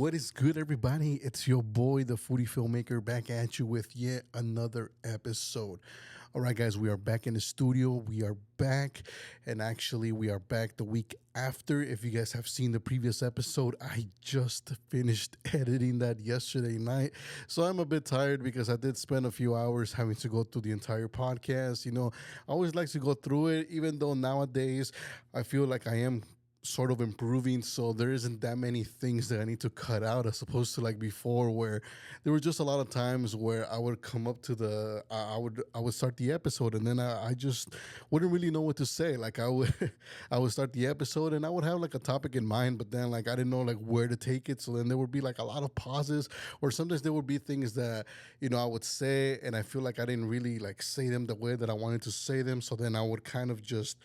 What is good, everybody? It's your boy, the Foodie Filmmaker, back at you with yet another episode. All right, guys, we are back in the studio. We are back, and actually, we are back the week after. If you guys have seen the previous episode, I just finished editing that yesterday night. So I'm a bit tired because I did spend a few hours having to go through the entire podcast. I always like to go through it, even though nowadays I feel like I am sort of improving, so there isn't that many things that I need to cut out as opposed to like before, where there were just a lot of times where I would come up to I would start the episode, and then I just wouldn't really know what to say. Like I would I would start the episode and I would have like a topic in mind, but then like I didn't know like where to take it. So then there would be like a lot of pauses, or sometimes there would be things that I would say and I feel like I didn't really like say them the way that I wanted to say them. So then I would kind of just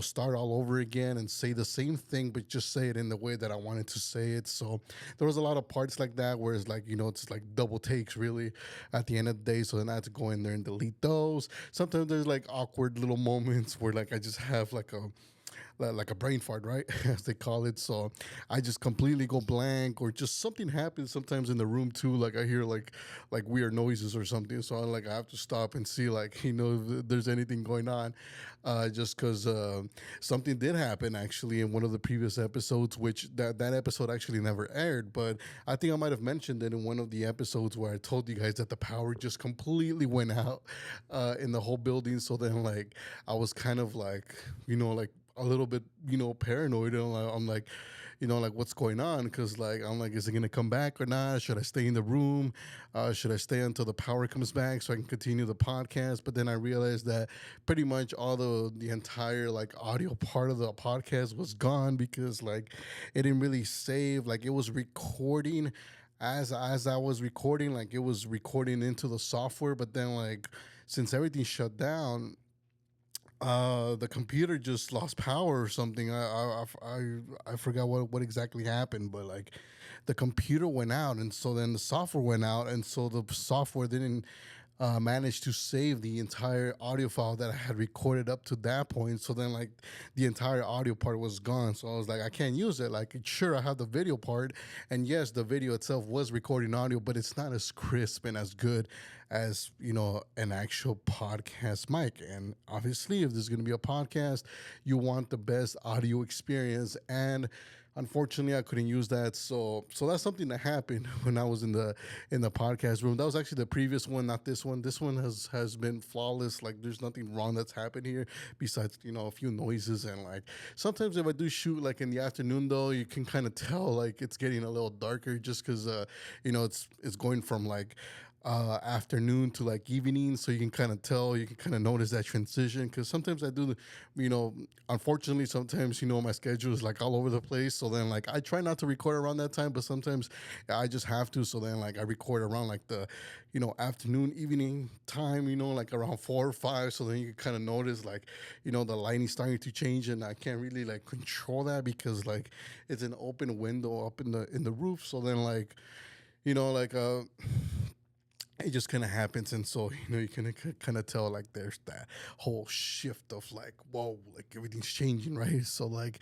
start all over again and say the same thing, but just say it in the way that I wanted to say it. So there was a lot of parts like that where it's like, it's like double takes really at the end of the day. So then I had to go in there and delete those. Sometimes there's like awkward little moments where like I just have like a brain fart, right? As they call it. So I just completely go blank, or just something happens sometimes in the room too. Like I hear like weird noises or something. So I have to stop and see like if there's anything going on, just because something did happen actually in one of the previous episodes, which that episode actually never aired. But I think I might have mentioned it in one of the episodes where I told you guys that the power just completely went out in the whole building. So then like I was kind of like like a little bit, paranoid. And I'm like, like what's going on? Because like I'm like, is it gonna come back or not? Should I stay in the room? Should I stay until the power comes back so I can continue the podcast? But then I realized that pretty much all the entire like audio part of the podcast was gone, because like it didn't really save. Like it was recording. As I was recording, like it was recording into the software, but then like since everything shut down, the computer just lost power or something. I forgot what exactly happened, but like the computer went out, and so then the software went out, and so the software didn't manage to save the entire audio file that I had recorded up to that point. So then like the entire audio part was gone. So I was like, I can't use it. Like sure, I have the video part, and yes, the video itself was recording audio, but it's not as crisp and as good as an actual podcast mic. And obviously, if there's going to be a podcast, you want the best audio experience, and unfortunately I couldn't use that. So that's something that happened when I was in the podcast room. That was actually the previous one, not this one. This one has been flawless. Like there's nothing wrong that's happened here besides a few noises. And like sometimes if I do shoot like in the afternoon, though, you can kind of tell like it's getting a little darker, just because it's going from like afternoon to like evening, so you can kind of tell, you can kind of notice that transition. Because sometimes I do, unfortunately, sometimes my schedule is like all over the place. So then like I try not to record around that time, but sometimes I just have to. So then like I record around like the afternoon, evening time, like around 4 or 5. So then you can kind of notice like the lighting starting to change, and I can't really like control that because like it's an open window up in the roof. So then like like it just kind of happens. And so you can kind of tell like there's that whole shift of like, whoa, like everything's changing, right? So like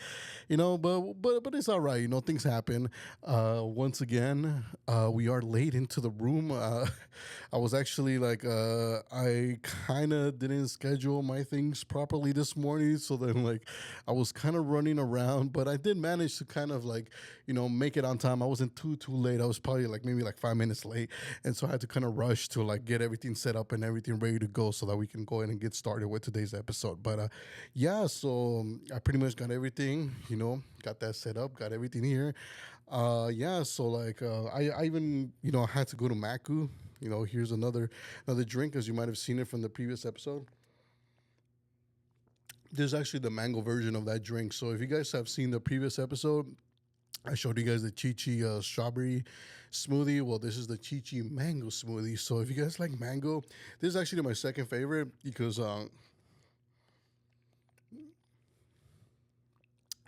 but it's all right. Things happen. Once again, we are late into the room. I was actually like I kind of didn't schedule my things properly this morning, so then like I was kind of running around, but I did manage to kind of like make it on time. I wasn't too late. I was probably like maybe like 5 minutes late, and so I had to kind of rush to like get everything set up and everything ready to go so that we can go ahead and get started with today's episode. But yeah, so I pretty much got everything, got that set up, got everything here. Yeah, so like I even had to go to Maku. Here's another drink, as you might have seen it from the previous episode. There's actually the mango version of that drink. So if you guys have seen the previous episode, I showed you guys the Chi strawberry smoothie. Well, this is the Chi mango smoothie. So if you guys like mango, this is actually my second favorite, because I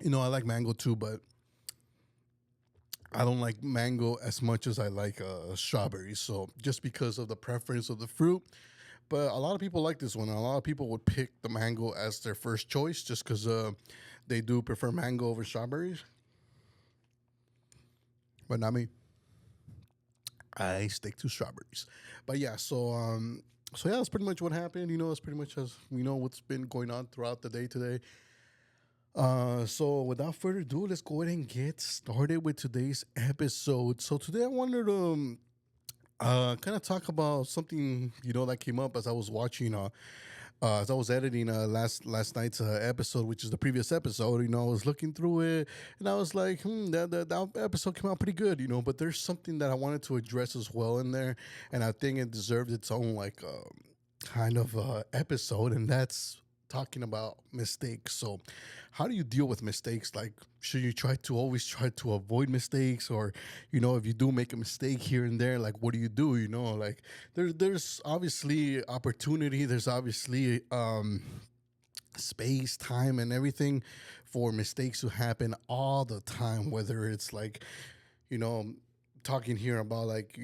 like mango too, but I don't like mango as much as I like strawberry. So just because of the preference of the fruit. But a lot of people like this one. A lot of people would pick the mango as their first choice, just because they do prefer mango over strawberries. but not me. I stick to strawberries. But yeah, so yeah, that's pretty much what happened. That's pretty much as what's been going on throughout the day today. So without further ado, let's go ahead and get started with today's episode. So today I wanted to kind of talk about something that came up as I was watching as I was editing last night's episode, which is the previous episode. I was looking through it and I was like, that episode came out pretty good. But there's something that I wanted to address as well in there, and I think it deserved its own like kind of episode, and that's talking about mistakes. So, how do you deal with mistakes? Like, should you always try to avoid mistakes, or if you do make a mistake here and there, like what do you do? Like there's obviously opportunity. There's obviously space, time, and everything for mistakes to happen all the time. Whether it's like you know talking here about like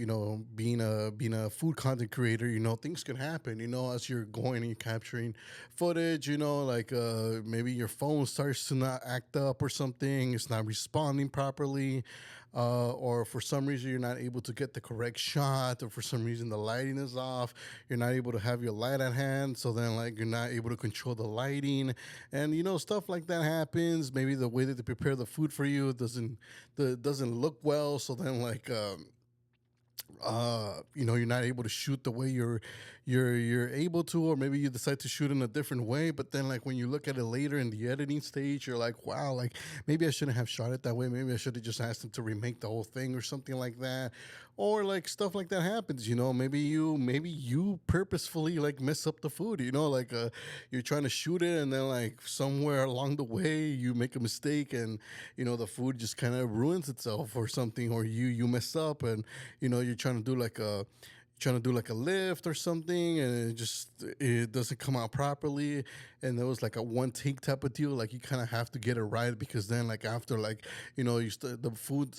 being a food content creator, things can happen, as you're going and you're capturing footage, like maybe your phone starts to not act up or something, it's not responding properly, or for some reason you're not able to get the correct shot, or for some reason the lighting is off, you're not able to have your light at hand, so then like you're not able to control the lighting, and stuff like that happens. Maybe the way that they prepare the food for you doesn't look well, so then like you're not able to shoot the way you're able to, or maybe you decide to shoot in a different way, but then like when you look at it later in the editing stage, you're like, wow, like maybe I shouldn't have shot it that way, maybe I should have just asked them to remake the whole thing or something like that. Or like stuff like that happens, maybe you purposefully like mess up the food, like you're trying to shoot it, and then like somewhere along the way you make a mistake, and the food just kind of ruins itself or something, or you mess up, and you're trying to do like a lift or something, and it doesn't come out properly, and there was like a one take type of deal, like you kind of have to get it right, because then like after like the food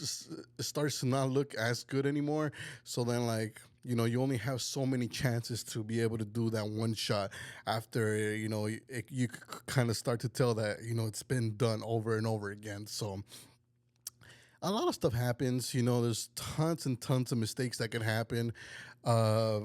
starts to not look as good anymore, so then like you only have so many chances to be able to do that one shot after you kind of start to tell that it's been done over and over again. So a lot of stuff happens. There's tons and tons of mistakes that can happen. Uh,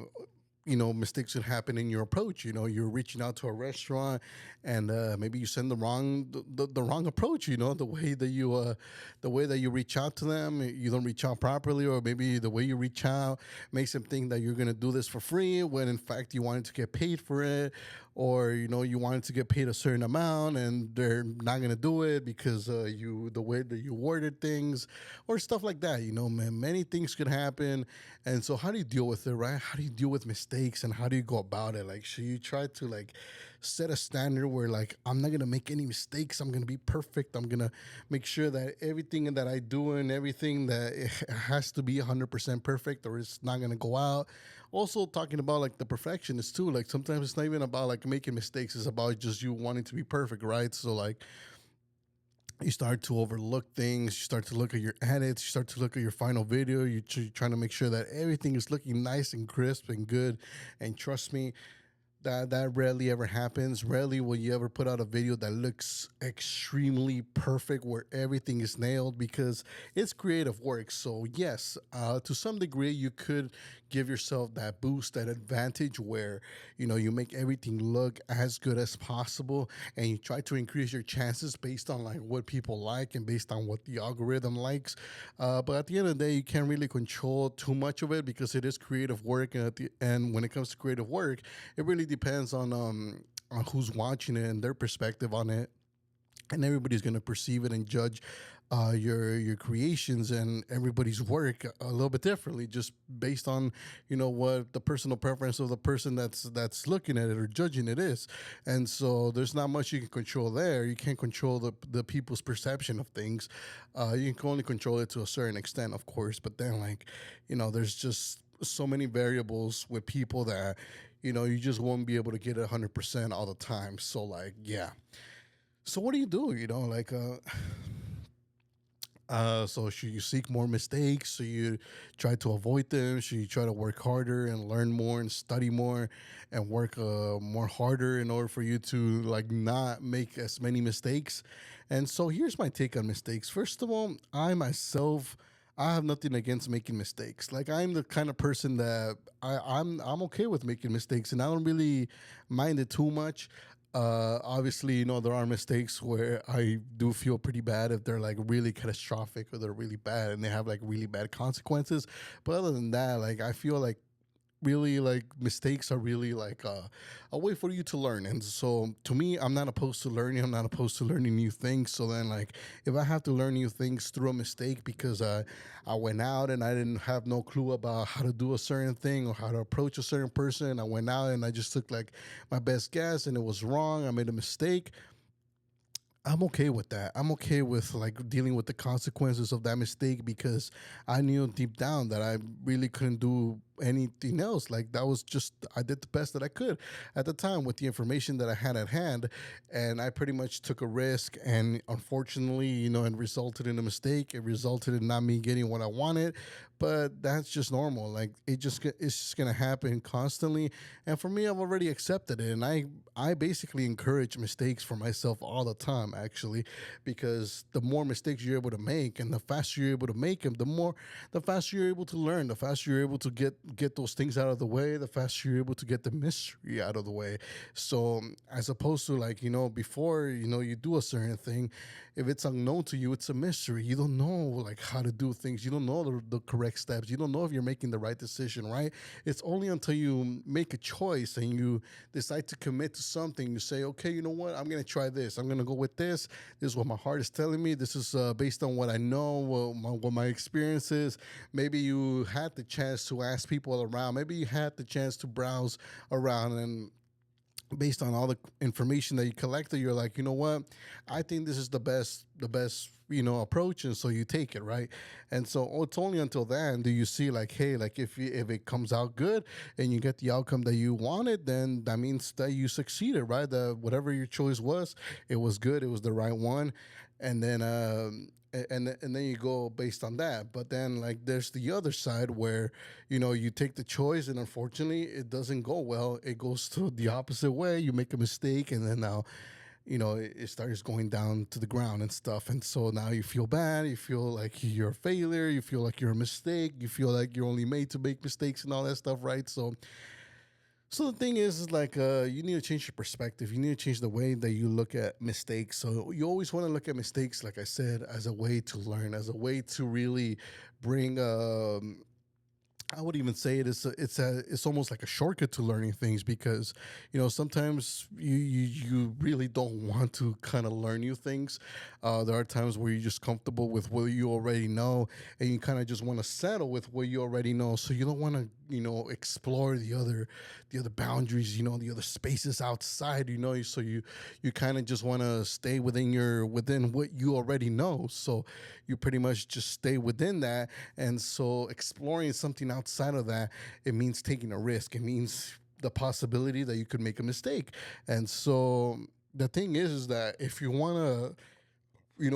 mistakes could happen in your approach. You're reaching out to a restaurant, and maybe you send the wrong approach. The way that you reach out to them, you don't reach out properly, or maybe the way you reach out makes them think that you're gonna do this for free when in fact you wanted to get paid for it, or you wanted to get paid a certain amount and they're not gonna do it because the way that you worded things, or stuff like that. Man, many things could happen, and so how do you deal with it, right? How do you deal with mistakes, and how do you go about it? Like, should you try to like set a standard where like I'm not gonna make any mistakes, I'm gonna be perfect, I'm gonna make sure that everything that I do and everything that it has to be 100% perfect, or it's not gonna go out? Also talking about like the perfectionist too, like sometimes it's not even about like making mistakes, it's about just you wanting to be perfect, right? So like you start to overlook things, you start to look at your edits, you start to look at your final video, you're trying to make sure that everything is looking nice and crisp and good. And trust me, that rarely ever happens. Rarely will you ever put out a video that looks extremely perfect, where everything is nailed, because it's creative work. So yes, to some degree you could give yourself that boost, that advantage, where you make everything look as good as possible, and you try to increase your chances based on like what people like and based on what the algorithm likes. But at the end of the day, you can't really control too much of it, because it is creative work, and when it comes to creative work, it really depends on who's watching it and their perspective on it, and everybody's going to perceive it and judge your creations and everybody's work a little bit differently, just based on what the personal preference of the person that's looking at it or judging it is. And so there's not much you can control there. You can't control the people's perception of things. You can only control it to a certain extent, of course, but then like there's just so many variables with people that you just won't be able to get it 100% all the time. So like, yeah. So what do you do? So should you seek more mistakes? So you try to avoid them? Should you try to work harder and learn more and study more and work more harder in order for you to like not make as many mistakes? And so here's my take on mistakes. First of all, I myself, I have nothing against making mistakes. Like I'm the kind of person that I'm okay with making mistakes, and I don't really mind it too much. Obviously, there are mistakes where I do feel pretty bad if they're like really catastrophic or they're really bad and they have like really bad consequences. But other than that, like I feel like really like mistakes are really like a way for you to learn. And so to me, I'm not opposed to learning. I'm not opposed to learning new things. So then like if I have to learn new things through a mistake because I went out and I didn't have no clue about how to do a certain thing or how to approach a certain person, I went out and I just took like my best guess and it was wrong, I made a mistake, I'm okay with that. I'm okay with like dealing with the consequences of that mistake because I knew deep down that I really couldn't do anything else. Like that was just I did the best that I could at the time with the information that I had at hand, and I pretty much took a risk. And unfortunately, it resulted in a mistake. It resulted in not me getting what I wanted, but that's just normal. Like it's just gonna happen constantly. And for me, I've already accepted it, and I basically encourage mistakes for myself all the time, actually, because the more mistakes you're able to make, and the faster you're able to make them, the faster you're able to learn, the faster you're able to get those things out of the way, the faster you're able to get the mystery out of the way. So as opposed to like before you do a certain thing, if it's unknown to you, it's a mystery. You don't know like how to do things. You don't know the correct steps. You don't know if you're making the right decision, right? It's only until you make a choice and you decide to commit to something, you say, okay, you know what? I'm going to try this. I'm going to go with this. This is what my heart is telling me. This is based on what I know, what my experience is. Maybe you had the chance to ask people around. Maybe you had the chance to browse around, and based on all the information that you collected, you're like, you know what, I think this is the best approach, and so you take it, right? And so it's only until then do you see like, hey, like if it comes out good and you get the outcome that you wanted, then that means that you succeeded, right? That whatever your choice was, it was good, it was the right one. And then and then you go based on that. But then like there's the other side where you take the choice and unfortunately it doesn't go well, it goes to the opposite way, you make a mistake, and then now it starts going down to the ground and stuff. And so now you feel bad, you feel like you're a failure, you feel like you're a mistake, you feel like you're only made to make mistakes and all that stuff, right? So the thing is like you need to change your perspective. You need to change the way that you look at mistakes. So you always want to look at mistakes, like I said, as a way to learn, as a way to really bring I would even say it's almost like a shortcut to learning things, because sometimes you really don't want to kind of learn new things. There are times where you're just comfortable with what you already know, and you kind of just want to settle with what you already know. So you don't want to explore the other boundaries, the other spaces outside. So you kind of just want to stay within what you already know. So you pretty much just stay within that. And so exploring something outside of that, it means taking a risk. It means the possibility that you could make a mistake. And so the thing is that if you want to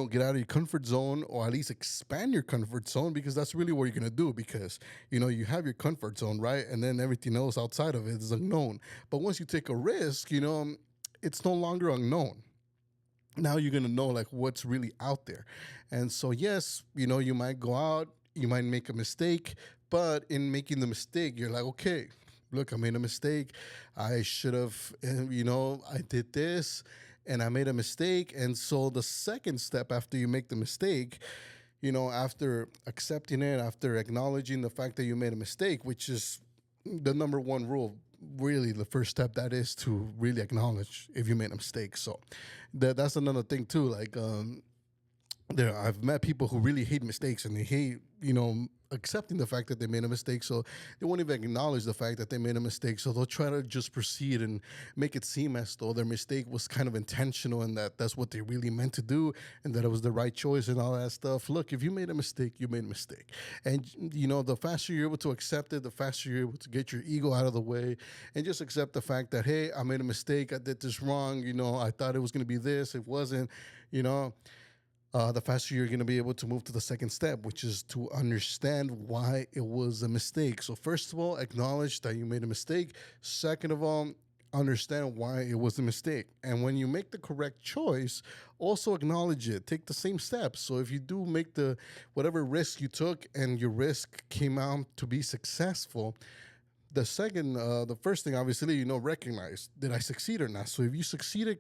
get out of your comfort zone, or at least expand your comfort zone, because that's really what you're going to do, because you have your comfort zone, right? And then everything else outside of it is unknown. But once you take a risk, it's no longer unknown. Now you're going to know like what's really out there. And so yes, you might go out, you might make a mistake, but in making the mistake, you're like, okay, look, I made a mistake. I should have, I did this and I made a mistake. And so the second step after you make the mistake, after accepting it, after acknowledging the fact that you made a mistake, which is the number one rule, really the first step, that is to really acknowledge if you made a mistake. So that's another thing too. Like I've met people who really hate mistakes, and they hate accepting the fact that they made a mistake, so they won't even acknowledge the fact that they made a mistake. So they'll try to just proceed and make it seem as though their mistake was kind of intentional, and that's what they really meant to do, and that it was the right choice and all that stuff. Look, if you made a mistake, you made a mistake. And the faster you're able to accept it, the faster you're able to get your ego out of the way and just accept the fact that, hey, I made a mistake, I did this wrong, I thought it was going to be this, it wasn't. The faster you're going to be able to move to the second step, which is to understand why it was a mistake. So first of all, acknowledge that you made a mistake. Second of all, understand why it was a mistake. And when you make the correct choice, also acknowledge it. Take the same steps. So if you do make the whatever risk you took and your risk came out to be successful, the first thing, obviously, recognize, did I succeed or not? So if you succeeded,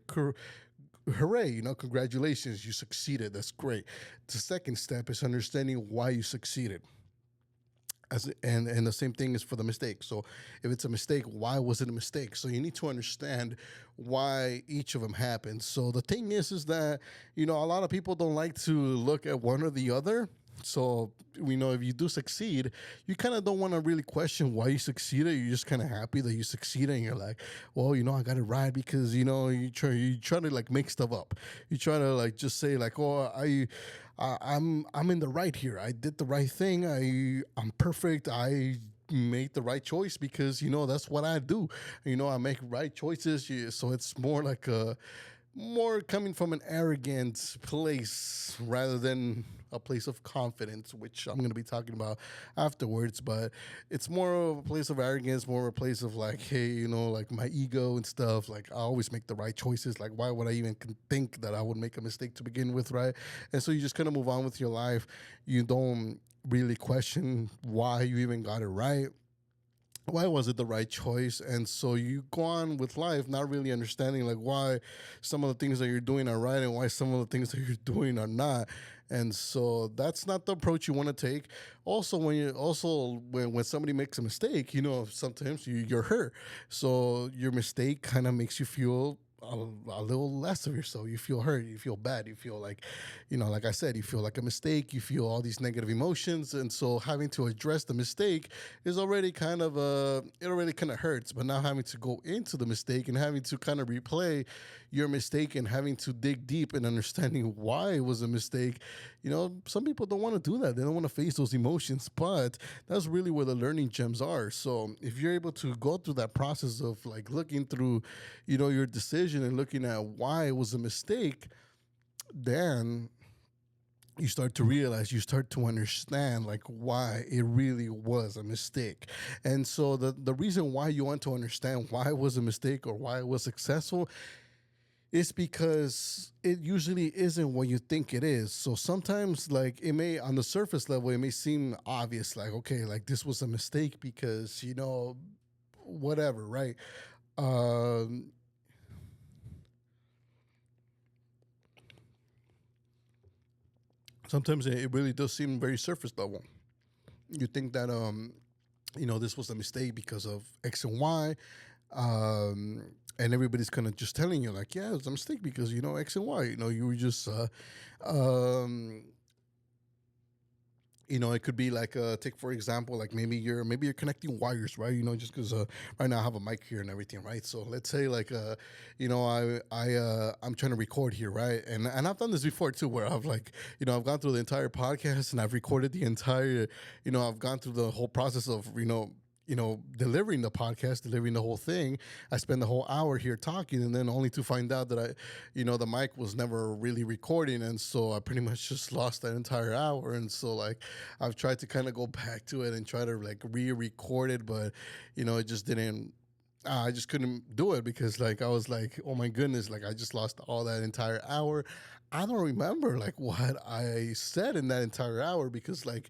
hooray, congratulations, you succeeded. That's great. The second step is understanding why you succeeded. And the same thing is for the mistake. So if it's a mistake, why was it a mistake? So you need to understand why each of them happened. So the thing is that a lot of people don't like to look at one or the other. So if you do succeed, you kind of don't want to really question why you succeeded. You're just kind of happy that you succeeded, and you're like, well, I got it right because you try to like make stuff up. You try to like just say like, oh, I'm in the right here. I did the right thing. I'm perfect. I made the right choice because that's what I do. I make right choices. So it's more like a more coming from an arrogant place rather than a place of confidence, which I'm going to be talking about afterwards. But it's more of a place of arrogance, more of a place of like, hey, like my ego and stuff. Like I always make the right choices. Like why would I even think that I would make a mistake to begin with, right? And so you just kind of move on with your life. You don't really question why you even got it right. Why was it the right choice? And so you go on with life not really understanding like why some of the things that you're doing are right and why some of the things that you're doing are not. And so that's not the approach you want to take. Also, when somebody makes a mistake, sometimes you're hurt. So your mistake kind of makes you feel a little less of yourself. You feel hurt. You feel bad. You feel like, like I said, you feel like a mistake. You feel all these negative emotions, and so having to address the mistake is already kind of it already kind of hurts. But now having to go into the mistake and having to kind of replay your mistake and having to dig deep and understanding why it was a mistake, some people don't want to do that. They don't want to face those emotions, but that's really where the learning gems are. So if you're able to go through that process of like looking through, your decision and looking at why it was a mistake, then you start to realize, you start to understand like why it really was a mistake. And so the reason why you want to understand why it was a mistake or why it was successful is because it usually isn't what you think it is. So sometimes like it may, on the surface level, it may seem obvious, like, okay, like this was a mistake because, whatever, right? Um, Sometimes it really does seem very surface level. You think that this was a mistake because of X and Y, and everybody's kind of just telling you like, yeah, it's a mistake because X and Y. You were just um, it could be like take for example, like maybe you're connecting wires, right? Just because right now I have a mic here and everything, right? So let's say like I'm trying to record here, right? And I've done this before too, where I've like I've gone through the entire podcast and I've recorded the entire I've gone through the whole process of delivering the podcast, delivering the whole thing. I spend the whole hour here talking, and then only to find out that the mic was never really recording, and so I pretty much just lost that entire hour. And so like I've tried to kind of go back to it and try to like re-record it, but it just didn't. I just couldn't do it because like I was like, oh my goodness, like I just lost all that entire hour. I don't remember like what I said in that entire hour because like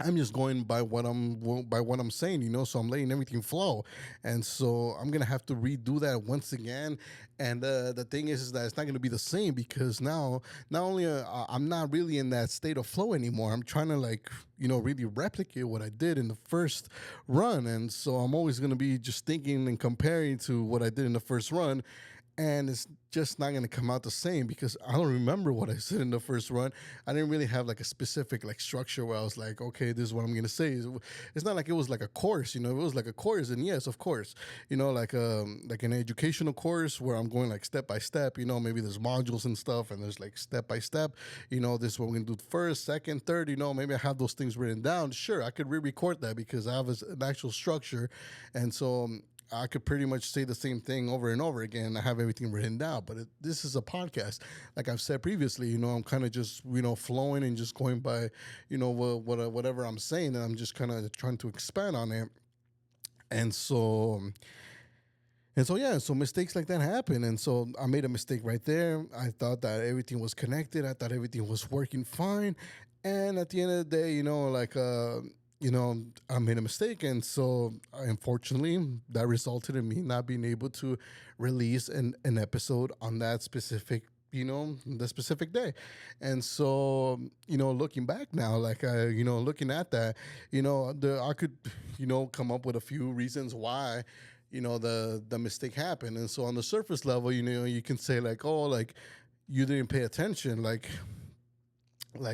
I'm just going by what I'm saying, So I'm letting everything flow, and so I'm gonna have to redo that once again. And the thing is that it's not gonna be the same because now not only I'm not really in that state of flow anymore. I'm trying to like really replicate what I did in the first run, and so I'm always gonna be just thinking and comparing to what I did in the first run, and it's just not going to come out the same because I don't remember what I said in the first run. I didn't really have like a specific like structure where I was like, okay, this is what I'm going to say. It's not like it was like a course, If it was like a course, and yes, of course, like an educational course where I'm going like step by step. Maybe there's modules and stuff, and there's like step by step. This is what we're going to do first, second, third. Maybe I have those things written down. Sure, I could re-record that because I have an actual structure, and so. I could pretty much say the same thing over and over again. I have everything written down, but this is a podcast. Like I've said previously, I'm kind of just, flowing and just going by, whatever I'm saying, and I'm just kind of trying to expand on it. And so And so yeah, so mistakes like that happen, and so I made a mistake right there. I thought that everything was connected. I thought everything was working fine, and at the end of the day, you know, I made a mistake, and so unfortunately, that resulted in me not being able to release an episode on that specific, the specific day. And so, looking back now, looking at that, I could, come up with a few reasons why, the mistake happened. And so on the surface level, you can say like, oh, like you didn't pay attention, like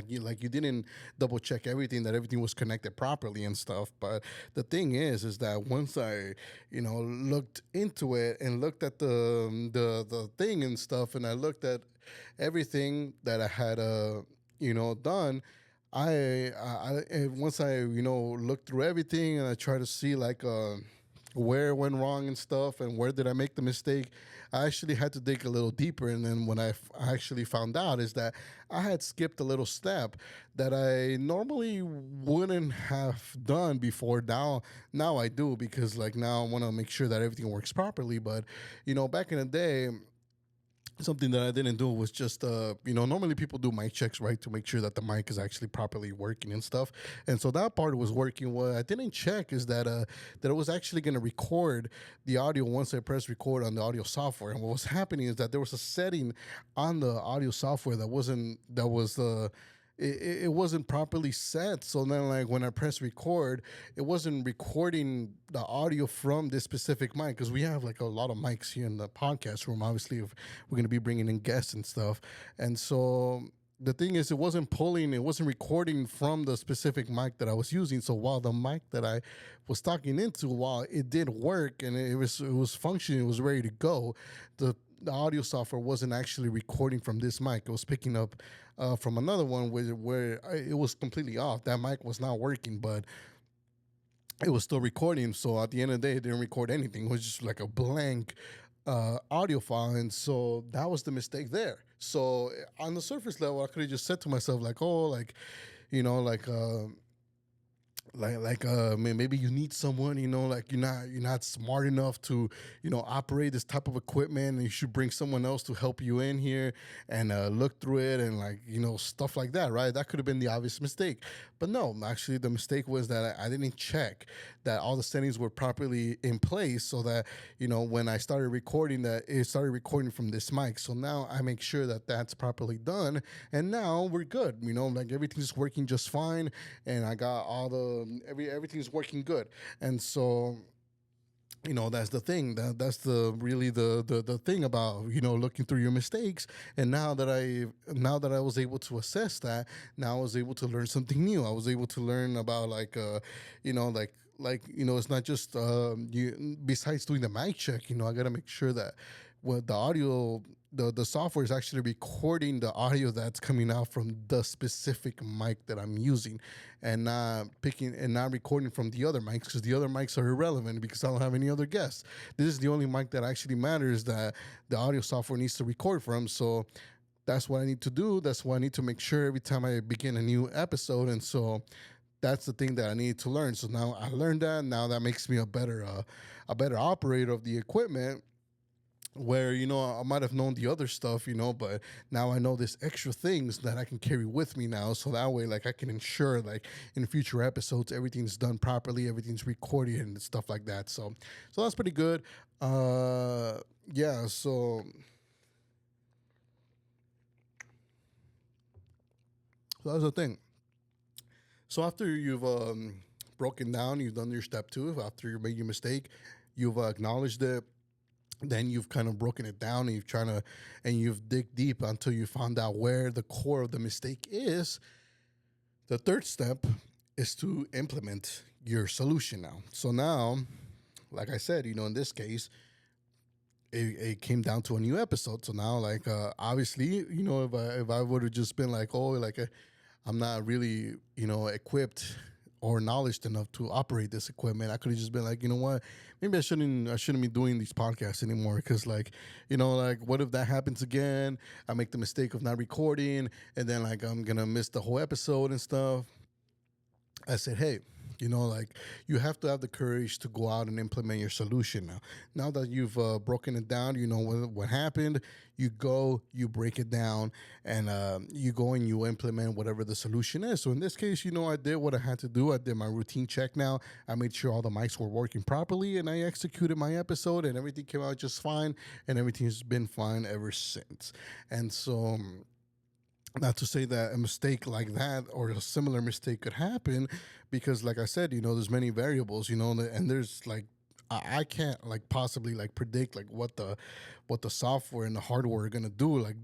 you didn't double check everything, that everything was connected properly and stuff. But the thing is that once I looked into it and looked at the thing and stuff, and I looked at everything that I had done, once I looked through everything and I tried to see like where it went wrong and stuff, and where did I make the mistake. I actually had to dig a little deeper, and then when I actually found out is that I had skipped a little step that I normally wouldn't have done before. Now I do, because like now I want to make sure that everything works properly. But back in the day, something that I didn't do was just, normally people do mic checks, right, to make sure that the mic is actually properly working and stuff. And so that part was working. What I didn't check is that it was actually going to record the audio once I press record on the audio software. And what was happening is that there was a setting on the audio software it wasn't properly set. So then, like, when I press record, it wasn't recording the audio from this specific mic, because we have like a lot of mics here in the podcast room. Obviously, if we're going to be bringing in guests and stuff. And so the thing is, it wasn't recording from the specific mic that I was using. So while the mic that I was talking into, while it did work and it was functioning, it was ready to go, the audio software wasn't actually recording from this mic. It was picking up from another one where it was completely off. That mic was not working, but it was still recording. So at the end of the day, it didn't record anything. It was just like a blank audio file. And so that was the mistake there. So on the surface level, I could have just said to myself, like, oh, like, you know, maybe you need someone, like you're not smart enough to operate this type of equipment, and you should bring someone else to help you in here and look through it, and like stuff like that, right? That could have been the obvious mistake. But no, actually the mistake was that I didn't check that all the settings were properly in place, so that when I started recording, that it started recording from this mic. So now I make sure that that's properly done, and now we're good. Like everything's working just fine, and I got all the everything's working good. And so that's the thing, that's the really the thing about looking through your mistakes. And now that I was able to assess that, now I was able to learn something new. I was able to learn about like it's not just you besides doing the mic check. I got to make sure that what the audio, the software is actually recording the audio that's coming out from the specific mic that I'm using, and not recording from the other mics, because the other mics are irrelevant because I don't have any other guests. This is the only mic that actually matters, that the audio software needs to record from. So that's what I need to do. That's what I need to make sure every time I begin a new episode. And so that's the thing that I need to learn. So now I learned that. Now that makes me a better operator of the equipment, where I might have known the other stuff, but now I know this extra things that I can carry with me now. So that way, like, I can ensure, like, in future episodes, everything's done properly, everything's recorded and stuff like that. So that's pretty good. Yeah. So that's the thing. So after you've broken down, you've done your step two. After you made your mistake, you've acknowledged it. Then you've kind of broken it down, and you've dig deep until you found out where the core of the mistake is. The third step is to implement your solution now. So now, like I said, in this case, it came down to a new episode. So now, like, obviously, if I would have just been like, oh, like, I'm not really, equipped or knowledge enough to operate this equipment, I could have just been like, you know what, maybe I shouldn't be doing these podcasts anymore, because like, like, what if that happens again? I make the mistake of not recording, and then like I'm gonna miss the whole episode and stuff. I said, hey, Like you have to have the courage to go out and implement your solution. Now that you've broken it down, you know what happened. You go, you break it down, and you go and you implement whatever the solution is. So in this case, I did what I had to do. I did my routine check. Now I made sure all the mics were working properly, and I executed my episode, and everything came out just fine, and everything has been fine ever since. And so. Not to say that a mistake like that or a similar mistake could happen, because like I said, there's many variables, and there's like I can't like possibly like predict like what the software and the hardware are gonna do. Like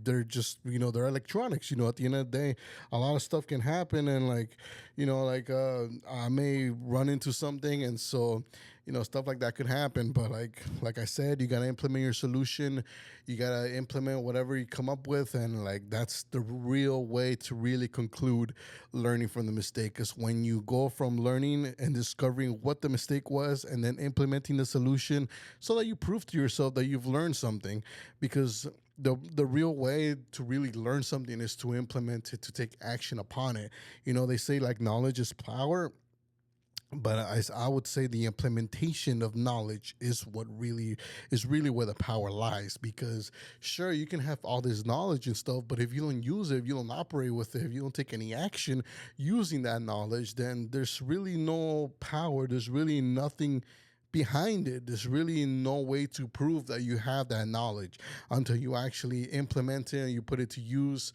they're just they're electronics. At the end of the day, a lot of stuff can happen, and like I may run into something, and so stuff like that could happen. But like I said, you gotta implement your solution. You gotta implement whatever you come up with, and like that's the real way to really conclude learning from the mistake. Is when you go from learning and discovering what the mistake was, and then implementing the solution, so that you prove to yourself that you've learned something. Because the real way to really learn something is to implement it, to take action upon it. They say like knowledge is power, but I would say the implementation of knowledge is really where the power lies. Because sure, you can have all this knowledge and stuff, but if you don't use it, if you don't operate with it, if you don't take any action using that knowledge, then there's really no power. There's really nothing behind it. There's really no way to prove that you have that knowledge until you actually implement it and you put it to use,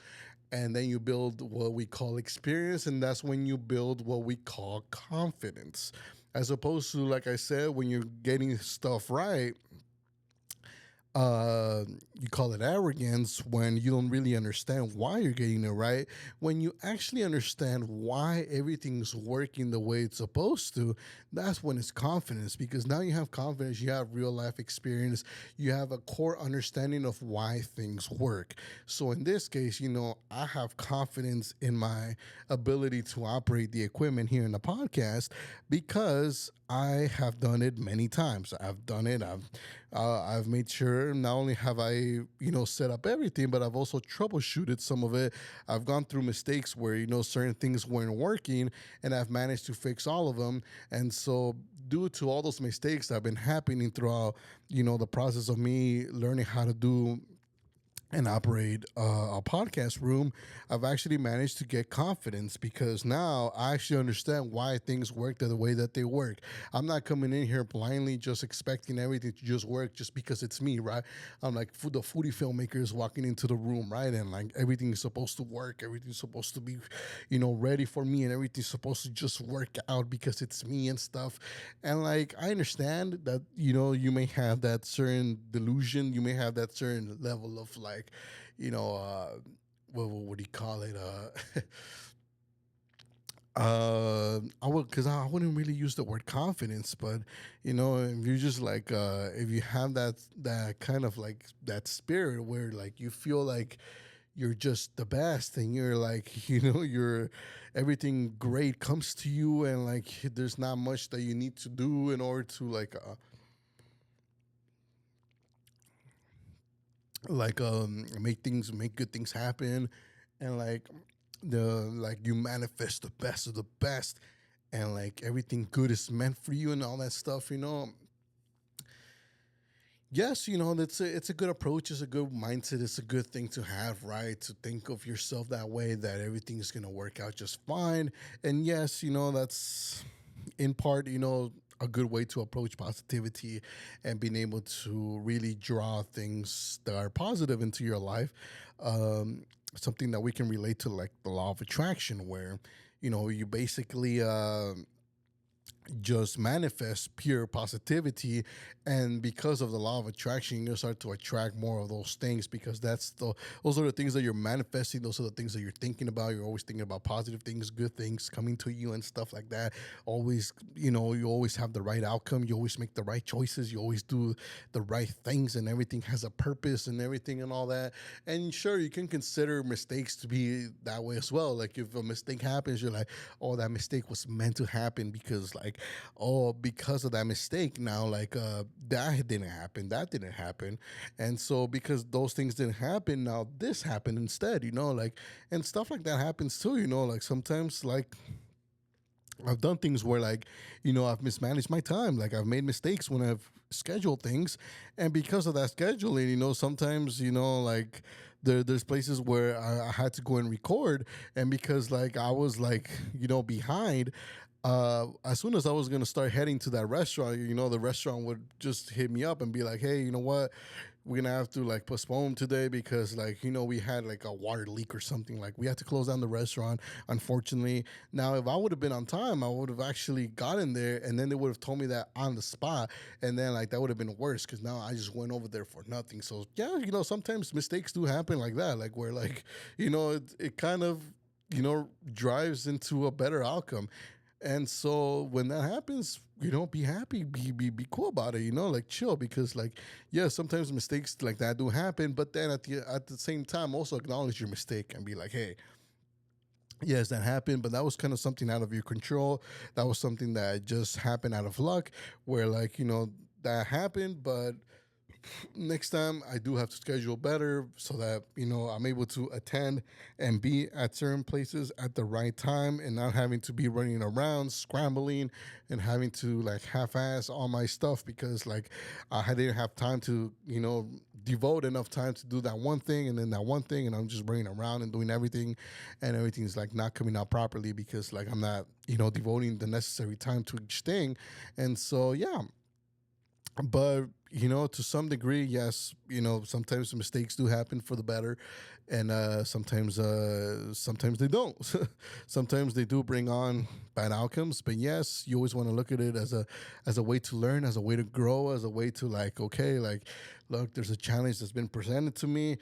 and then you build what we call experience, and that's when you build what we call confidence. As opposed to, like I said, when you're getting stuff right, you call it arrogance when you don't really understand why you're getting it right. When you actually understand why everything's working the way it's supposed to, that's when it's confidence. Because now you have confidence, you have real life experience, you have a core understanding of why things work. So in this case, I have confidence in my ability to operate the equipment here in the podcast, because I have done it many times. I've done it. I've made sure not only have I set up everything, but I've also troubleshooted some of it. I've gone through mistakes where certain things weren't working, and I've managed to fix all of them. And so, due to all those mistakes that have been happening throughout the process of me learning how to do and operate a podcast room, I've actually managed to get confidence, because now I actually understand why things work the way that they work. I'm not coming in here blindly just expecting everything to just work just because it's me, right? I'm like the foodie filmmakers walking into the room, right? And like everything is supposed to work, everything's supposed to be, ready for me, and everything's supposed to just work out because it's me and stuff. And like I understand that, you may have that certain delusion, you may have that certain level of like, what do you call it? I wouldn't really use the word confidence, but if you just like, if you have that kind of like that spirit where like you feel like you're just the best, and you're like, you're everything great comes to you, and like there's not much that you need to do in order to make good things happen, and like you manifest the best of the best, and like everything good is meant for you and all that stuff. Yes, it's a good approach, it's a good mindset, it's a good thing to have, right? To think of yourself that way, that everything is gonna work out just fine. And yes, that's in part, a good way to approach positivity and being able to really draw things that are positive into your life. Something that we can relate to, like the law of attraction, where you basically just manifest pure positivity, and because of the law of attraction, you start to attract more of those things, because those are the things that you're manifesting, those are the things that you're thinking about. You're always thinking about positive things, good things coming to you and stuff like that. Always, you always have the right outcome, you always make the right choices, you always do the right things, and everything has a purpose and everything and all that. And sure, you can consider mistakes to be that way as well. Like if a mistake happens, you're like, oh, that mistake was meant to happen, because like, oh, because of that mistake, now like that didn't happen, and so because those things didn't happen, now this happened instead, like, and stuff like that happens too, like sometimes, like I've done things where, like, I've mismanaged my time. Like, I've made mistakes when I've scheduled things, and because of that scheduling, sometimes, like, there's places where I had to go and record, and because, like, I was, like, behind. As soon as I was gonna start heading to that restaurant, the restaurant would just hit me up and be like, "Hey, you know what? We're gonna have to, like, postpone today because, like, we had, like, a water leak or something. Like, we had to close down the restaurant, unfortunately. Now, if I would have been on time, I would have actually gotten there, and then they would have told me that on the spot, and then, like, that would have been worse because now I just went over there for nothing. So yeah, sometimes mistakes do happen like that, like, where, like, it kind of drives into a better outcome. And so when that happens, be happy, be cool about it, like, chill, because, like, yeah, sometimes mistakes like that do happen, but then at the same time also acknowledge your mistake and be like, hey, yes, that happened, but that was kind of something out of your control. That was something that just happened out of luck, where, like, that happened, but next time I do have to schedule better so that I'm able to attend and be at certain places at the right time and not having to be running around scrambling and having to, like, half-ass all my stuff because, like, I didn't have time to devote enough time to do that one thing and then that one thing, and I'm just running around and doing everything, and everything's, like, not coming out properly because, like, I'm not devoting the necessary time to each thing. And so yeah, but to some degree, yes, sometimes mistakes do happen for the better, and sometimes they don't. Sometimes they do bring on bad outcomes, but yes, you always want to look at it as a way to learn, as a way to grow, as a way to, like, okay, like, look, there's a challenge that's been presented to me.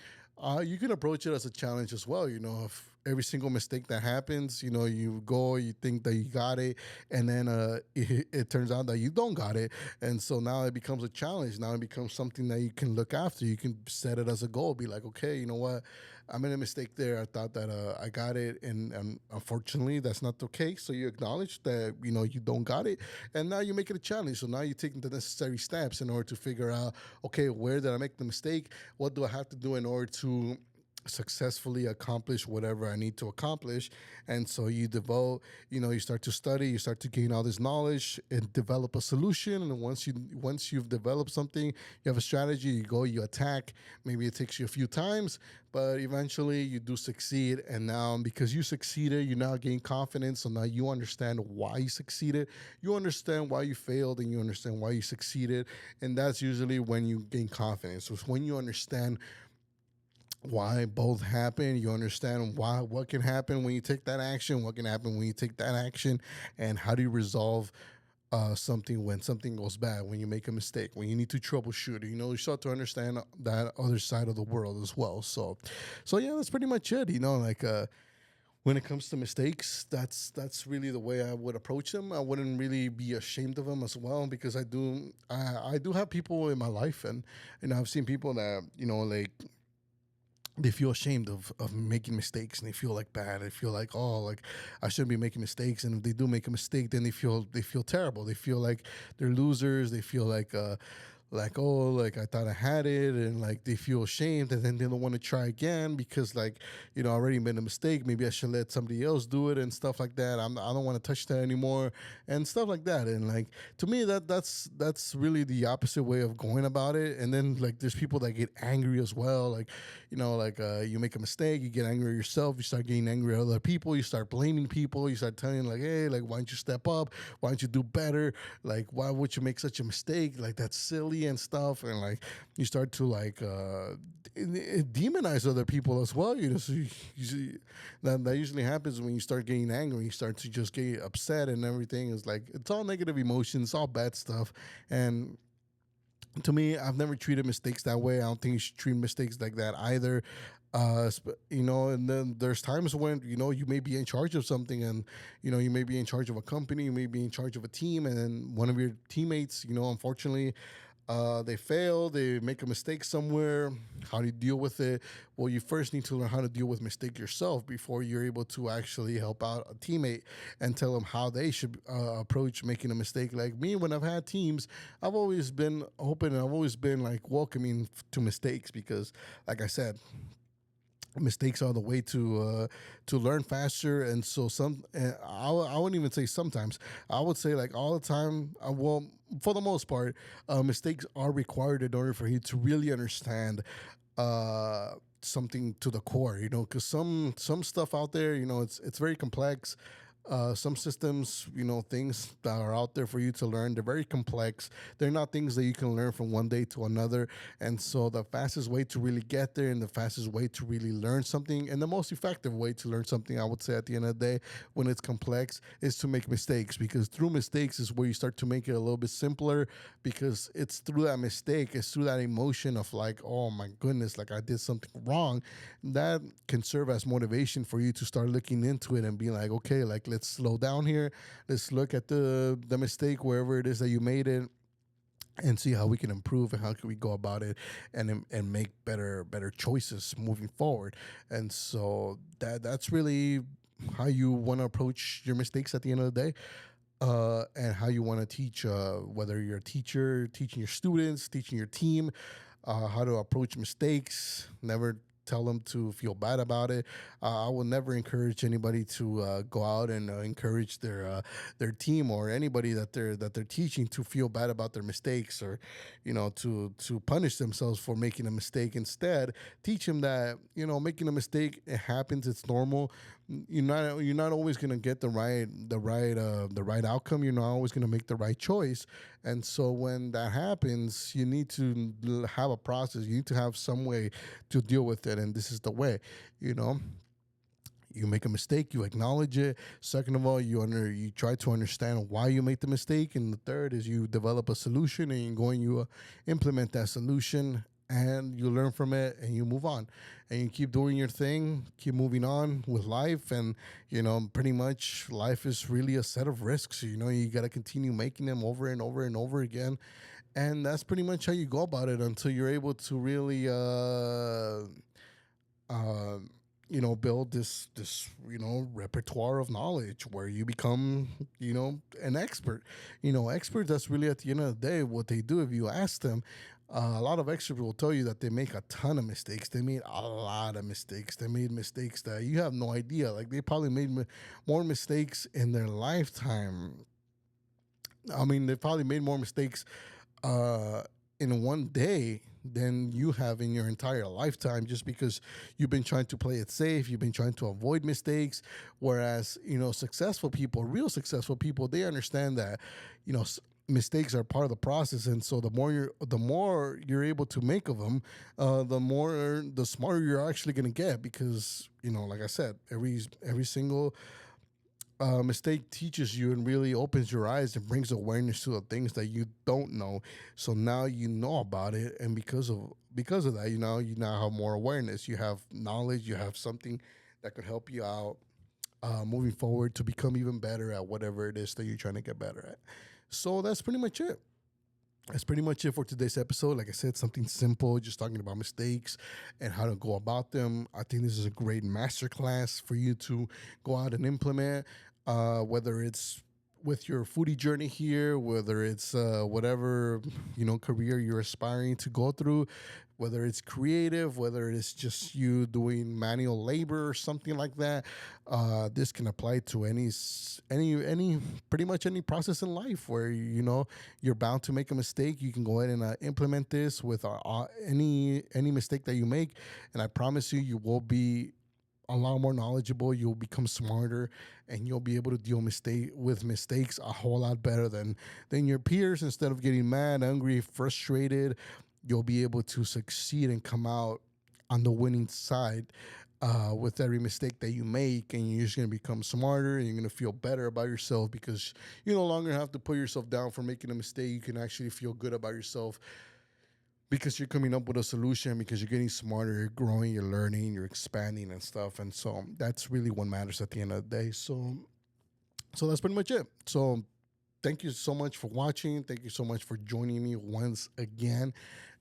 You can approach it as a challenge as well. If every single mistake that happens, you go, you think that you got it, and then it turns out that you don't got it, and so now it becomes a challenge. Now it becomes something that you can look after. You can set it as a goal. Be like, okay, you know what? I made a mistake there. I thought that I got it, and unfortunately, that's not the case. So you acknowledge that you don't got it, and now you make it a challenge. So now you're taking the necessary steps in order to figure out, okay, where did I make the mistake? What do I have to do in order to successfully accomplish whatever I need to accomplish? And so you devote, you start to study, you start to gain all this knowledge and develop a solution. And once you've developed something, you have a strategy, you go, you attack. Maybe it takes you a few times, but eventually you do succeed. And now, because you succeeded, you now gain confidence. So now you understand why you succeeded, you understand why you failed, and you understand why you succeeded. And that's usually when you gain confidence. So it's when you understand why both happen. You understand what can happen when you take that action, what can happen when you take that action, and how do you resolve something when something goes bad, when you make a mistake, when you need to troubleshoot. You start to understand that other side of the world as well. So yeah, that's pretty much it. Like, when it comes to mistakes, that's really the way I would approach them. I wouldn't really be ashamed of them as well, because I do have people in my life, and I've seen people that like, they feel ashamed of making mistakes, and they feel like bad. They feel like, oh, like, I shouldn't be making mistakes. And if they do make a mistake, then they feel terrible. They feel like they're losers. They feel like, oh, like, I thought I had it, and, like, they feel ashamed, and then they don't want to try again because, like, I already made a mistake. Maybe I should let somebody else do it and stuff like that. I don't want to touch that anymore and stuff like that. And, like, to me, that's really the opposite way of going about it. And then, like, there's people that get angry as well. Like, like, you make a mistake, you get angry at yourself, you start getting angry at other people, you start blaming people, you start telling, like, hey, like, why don't you step up? Why don't you do better? Like, why would you make such a mistake? Like, that's silly and stuff. And, like, you start to, like, demonize other people as well. So that usually happens when you start getting angry. You start to just get upset, and everything is like, it's all negative emotions, all bad stuff. And to me, I've never treated mistakes that way. I don't think you should treat mistakes like that either. And then there's times when, you may be in charge of something, and, you may be in charge of a company, you may be in charge of a team, and then one of your teammates, unfortunately, they fail, they make a mistake somewhere. How do you deal with it? Well, you first need to learn how to deal with mistake yourself before you're able to actually help out a teammate and tell them how they should approach making a mistake. Like me, when I've had teams, I've always been open, and I've always been, like, welcoming to mistakes, because, like I said, mistakes are the way to learn faster. And so I wouldn't even say sometimes, I would say like all the time. Well, for the most part, mistakes are required in order for you to really understand uh something to the core, because some stuff out there, it's very complex. Some systems, things that are out there for you to learn, they're very complex. They're not things that you can learn from one day to another. And so the fastest way to really get there, and the fastest way to really learn something, and the most effective way to learn something, I would say, at the end of the day, when it's complex, is to make mistakes. Because through mistakes is where you start to make it a little bit simpler, because it's through that mistake, it's through that emotion of like, oh my goodness, like I did something wrong, that can serve as motivation for you to start looking into it and be like, okay, like let's slow down here. Let's look at the mistake wherever it is that you made it, and see how we can improve and how can we go about it, and make better choices moving forward. And so that's really how you want to approach your mistakes at the end of the day. And how you want to teach, whether you're a teacher, teaching your students, teaching your team, how to approach mistakes. Never tell them to feel bad about it. I will never encourage anybody to go out and encourage their team or anybody that they're teaching to feel bad about their mistakes, or to punish themselves for making a mistake. Instead, teach them that making a mistake, it happens, it's normal. You're not always gonna get the right outcome. You're not always gonna make the right choice. And so when that happens, you need to have a process. You need to have some way to deal with it, and this is the way. You know, you make a mistake, you acknowledge it. Second of all, you try to understand why you made the mistake, and the third is you develop a solution, and you implement that solution, and you learn from it, and you move on, and you keep doing your thing, keep moving on with life. And pretty much life is really a set of risks. You got to continue making them over and over and over again, and that's pretty much how you go about it until you're able to really uh, build this repertoire of knowledge where you become an expert. Experts, that's really at the end of the day what they do. If you ask them, a lot of experts will tell you that they make a ton of mistakes. They made a lot of mistakes. They made mistakes that you have no idea. Like they probably made more mistakes in their lifetime. I mean, they probably made more mistakes uh, in one day than you have in your entire lifetime, just because you've been trying to play it safe. You've been trying to avoid mistakes. Whereas, successful people, real successful people, they understand that, mistakes are part of the process. And so the more you're able to make of them, the smarter you're actually going to get. Because, like I said, every single mistake teaches you and really opens your eyes and brings awareness to the things that you don't know. So now you know about it, and because of that, you now have more awareness. You have knowledge. You have something that could help you out moving forward to become even better at whatever it is that you're trying to get better at. So that's pretty much it. That's pretty much it for today's episode. Like I said, something simple, just talking about mistakes and how to go about them. I think this is a great masterclass for you to go out and implement, whether it's with your foodie journey here, whether it's whatever career you're aspiring to go through, whether it's creative, whether it's just you doing manual labor or something like that. This can apply to any pretty much any process in life where you're bound to make a mistake. You can go ahead and implement this with any mistake that you make, and I promise you, you will be a lot more knowledgeable. You'll become smarter, and you'll be able to deal with mistakes a whole lot better than your peers. Instead of getting mad, angry, frustrated, you'll be able to succeed and come out on the winning side with every mistake that you make. And you're just going to become smarter, and you're going to feel better about yourself, because you no longer have to put yourself down for making a mistake. You can actually feel good about yourself because you're coming up with a solution, because you're getting smarter, you're growing, you're learning, you're expanding and stuff. And so that's really what matters at the end of the day. So that's pretty much it. So thank you so much for watching. Thank you so much for joining me once again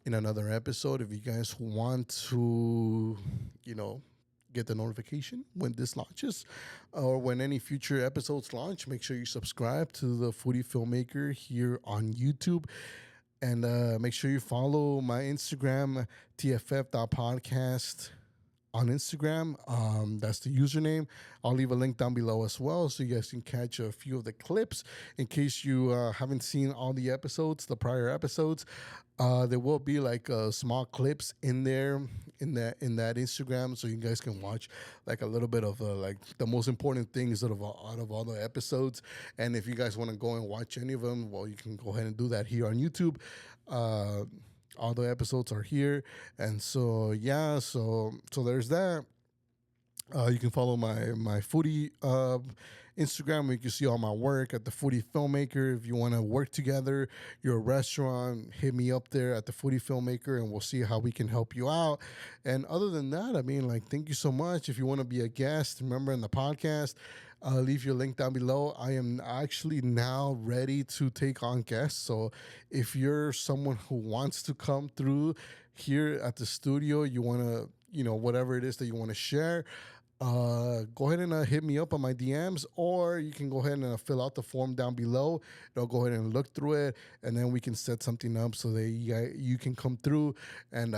in another episode. If you guys want to, get the notification when this launches or when any future episodes launch, make sure you subscribe to the Foodie Filmmaker here on YouTube. And make sure you follow my Instagram, tff.podcast, on Instagram. That's the username. I'll leave a link down below as well so you guys can catch a few of the clips in case you haven't seen all the episodes, the prior episodes. There will be like small clips in there in that Instagram, so you guys can watch like a little bit of like the most important things out of all the episodes. And if you guys want to go and watch any of them, well, you can go ahead and do that here on YouTube. Uh, all the episodes are here, and so yeah, so there's that. You can follow my foodie Instagram where you can see all my work at the Foodie Filmmaker. If you want to work together, you're a restaurant, hit me up there at the Foodie Filmmaker and we'll see how we can help you out. And other than that, I mean, like, thank you so much. If you want to be a guest, remember in the podcast, leave your link down below. I am actually now ready to take on guests. So if you're someone who wants to come through here at the studio, you want to, whatever it is that you want to share, go ahead and hit me up on my DMs, or you can go ahead and fill out the form down below. I'll go ahead and look through it, and then we can set something up so that you can come through and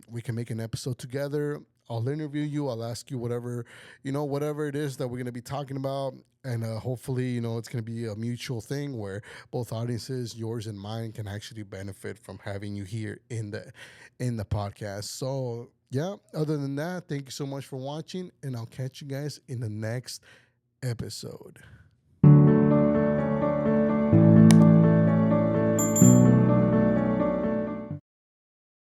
we can make an episode together. I'll interview you. I'll ask you whatever it is that we're going to be talking about. And hopefully, it's going to be a mutual thing where both audiences, yours and mine, can actually benefit from having you here in the podcast. So, yeah, other than that, thank you so much for watching, and I'll catch you guys in the next episode.